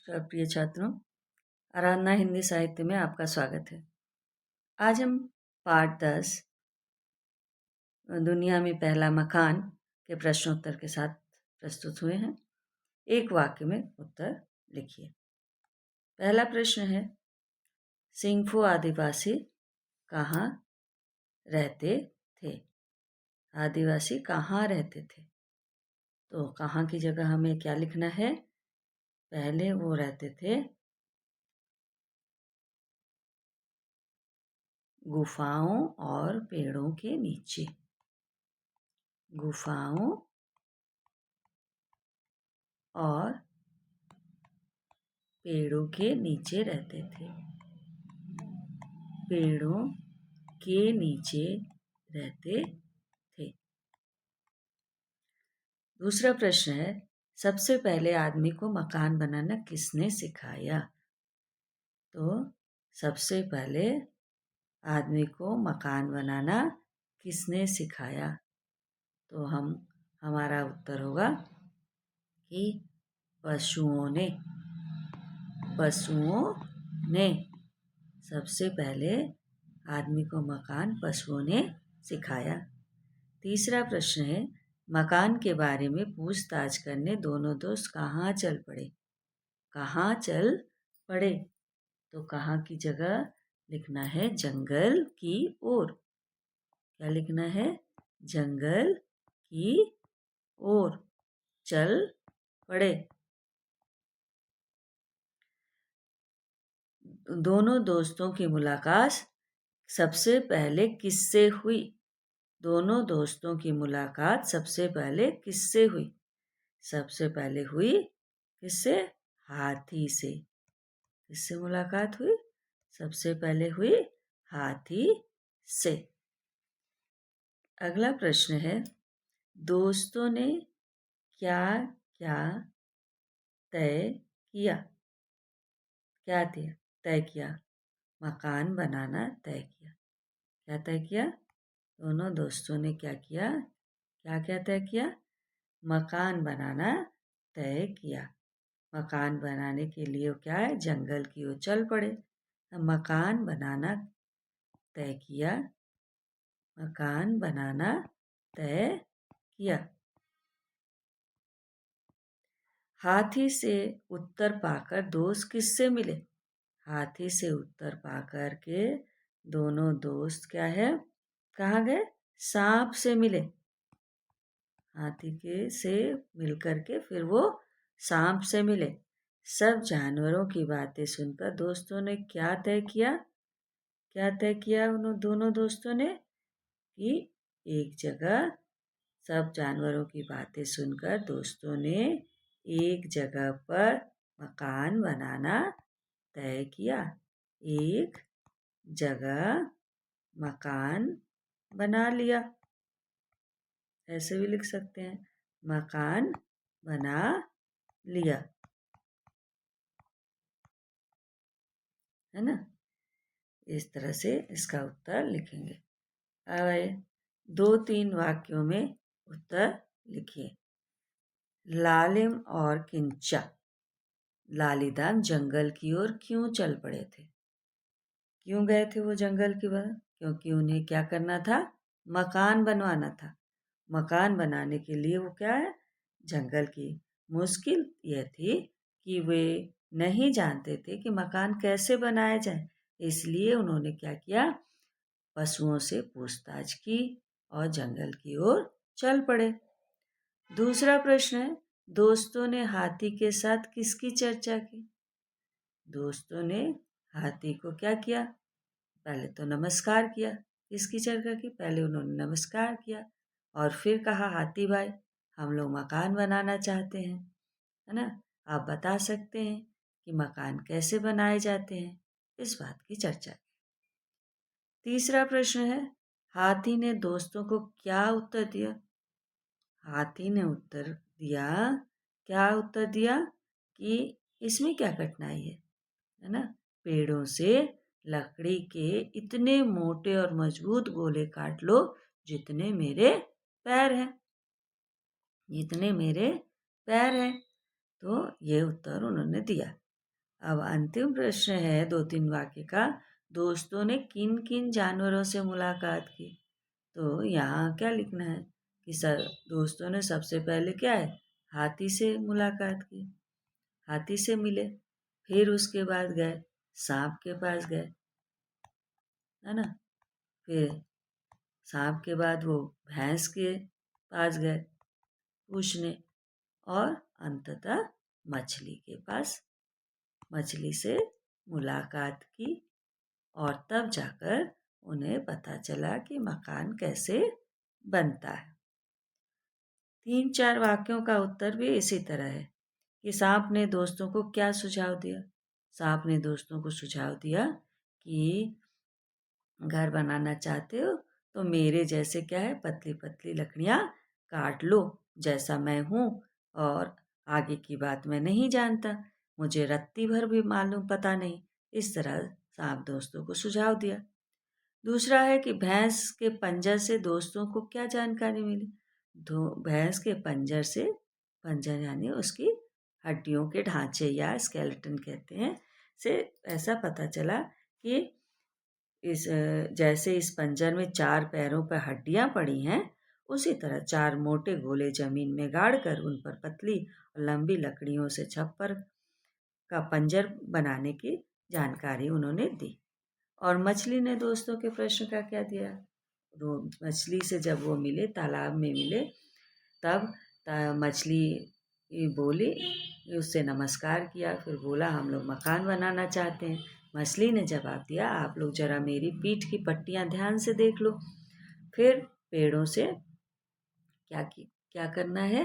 प्रिय छात्रों, आराधना हिंदी साहित्य में आपका स्वागत है। आज हम पाठ 10 दुनिया में पहला मकान के प्रश्नोत्तर के साथ प्रस्तुत हुए हैं। एक वाक्य में उत्तर लिखिए। पहला प्रश्न है, सिंगफू आदिवासी कहाँ रहते थे? आदिवासी कहाँ रहते थे? तो कहाँ की जगह हमें क्या लिखना है? पहले वो रहते थे गुफाओं और पेड़ों के नीचे। गुफाओं और पेड़ों के नीचे रहते थे। पेड़ों के नीचे रहते थे। दूसरा प्रश्न है, सबसे पहले आदमी को मकान बनाना किसने सिखाया? तो सबसे पहले आदमी को मकान बनाना किसने सिखाया? तो हमारा उत्तर होगा कि पशुओं ने। पशुओं ने सबसे पहले आदमी को मकान पशुओं ने सिखाया। तीसरा प्रश्न है, मकान के बारे में पूछताछ करने दोनों दोस्त कहाँ चल पड़े? कहाँ चल पड़े? तो कहाँ की जगह लिखना है जंगल की ओर। क्या लिखना है? जंगल की ओर चल पड़े। दोनों दोस्तों की मुलाकात सबसे पहले किससे हुई? दोनों दोस्तों की मुलाकात सबसे पहले किससे हुई? सबसे पहले हुई किससे? हाथी से। किससे मुलाकात हुई? सबसे पहले हुई हाथी से। अगला प्रश्न है, दोस्तों ने क्या क्या तय किया? क्या तय किया? मकान बनाना तय किया। क्या तय किया? दोनों दोस्तों ने क्या किया? क्या क्या तय किया? मकान बनाना तय किया। मकान बनाने के लिए क्या है? जंगल की ओर चल पड़े। मकान बनाना तय किया। मकान बनाना तय किया। हाथी से उत्तर पाकर दोस्त किससे मिले? हाथी से उत्तर पाकर के दोनों दोस्त क्या है? कहाँ गए? सांप से मिले। हाथी के से मिलकर के फिर वो सांप से मिले। सब जानवरों की बातें सुनकर दोस्तों ने क्या तय किया? क्या तय किया उन दोनों दोस्तों ने? कि एक जगह सब जानवरों की बातें सुनकर दोस्तों ने एक जगह पर मकान बनाना तय किया। एक जगह मकान बना लिया। ऐसे भी लिख सकते हैं, मकान बना लिया। है ना? इस तरह से इसका उत्तर लिखेंगे। अब 2-3 वाक्यों में उत्तर लिखिए। लालिम और किंचा लालीदाम जंगल की ओर क्यों चल पड़े थे? क्यों गए थे वो जंगल की ओर? क्योंकि उन्हें क्या करना था? मकान बनवाना था। मकान बनाने के लिए वो क्या है? जंगल की। मुश्किल यह थी कि वे नहीं जानते थे कि मकान कैसे बनाया जाए, इसलिए उन्होंने क्या किया? पशुओं से पूछताछ की और जंगल की ओर चल पड़े। दूसरा प्रश्न है, दोस्तों ने हाथी के साथ किसकी चर्चा की? दोस्तों ने हाथी को क्या किया? पहले तो नमस्कार किया। किसकी चर्चा की? पहले उन्होंने नमस्कार किया और फिर कहा, हाथी भाई हम लोग मकान बनाना चाहते हैं, है ना? आप बता सकते हैं कि मकान कैसे बनाए जाते हैं? इस बात की चर्चा की। तीसरा प्रश्न है, हाथी ने दोस्तों को क्या उत्तर दिया? हाथी ने उत्तर दिया, क्या उत्तर दिया? कि इसमें क्या कठिनाई है ना? पेड़ों से लकड़ी के इतने मोटे और मजबूत गोले काट लो जितने मेरे पैर हैं। जितने मेरे पैर हैं। तो ये उत्तर उन्होंने दिया। अब अंतिम प्रश्न है 2-3 वाक्य का। दोस्तों ने किन किन जानवरों से मुलाकात की? तो यहाँ क्या लिखना है कि दोस्तों ने सबसे पहले क्या है, हाथी से मुलाकात की, हाथी से मिले। फिर उसके बाद गए सांप के पास गए, है ना। फिर सांप के बाद वो भैंस के पास गए पूछने, और अंततः मछली के पास, मछली से मुलाकात की, और तब जाकर उन्हें पता चला कि मकान कैसे बनता है। 3-4 वाक्यों का उत्तर भी इसी तरह है कि सांप ने दोस्तों को क्या सुझाव दिया। सांप ने दोस्तों को सुझाव दिया कि घर बनाना चाहते हो तो मेरे जैसे क्या है, पतली पतली लकड़ियाँ काट लो, जैसा मैं हूँ, और आगे की बात मैं नहीं जानता, मुझे रत्ती भर भी मालूम पता नहीं। इस तरह सांप दोस्तों को सुझाव दिया। दूसरा है कि भैंस के पंजर से दोस्तों को क्या जानकारी मिली। भैंस के पंजर से, पंजर यानी उसकी हड्डियों के ढांचे या स्केलेटन कहते हैं, से ऐसा पता चला कि जैसे इस पंजर में 4 पैरों पर हड्डियां पड़ी हैं, उसी तरह 4 मोटे गोले जमीन में गाड़कर उन पर पतली और लंबी लकड़ियों से छप्पर का पंजर बनाने की जानकारी उन्होंने दी। और मछली ने दोस्तों के प्रश्न का क्या दिया। तो मछली से जब वो मिले, तालाब में मिले, तब मछली बोली, उससे नमस्कार किया, फिर बोला हम लोग मकान बनाना चाहते हैं। मछली ने जवाब दिया, आप लोग जरा मेरी पीठ की पट्टियां ध्यान से देख लो। फिर पेड़ों से क्या करना है,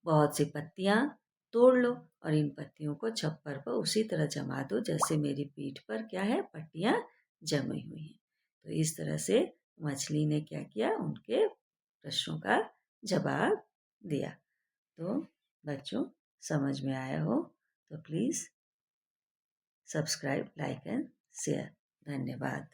बहुत सी पत्तियां तोड़ लो और इन पत्तियों को छप्पर पर उसी तरह जमा दो जैसे मेरी पीठ पर क्या है, पट्टियां जमी हुई हैं। तो इस तरह से मछली ने क्या किया, उनके प्रश्नों का जवाब दिया। तो बच्चों, समझ में आया हो तो please subscribe, like and share. धन्यवाद।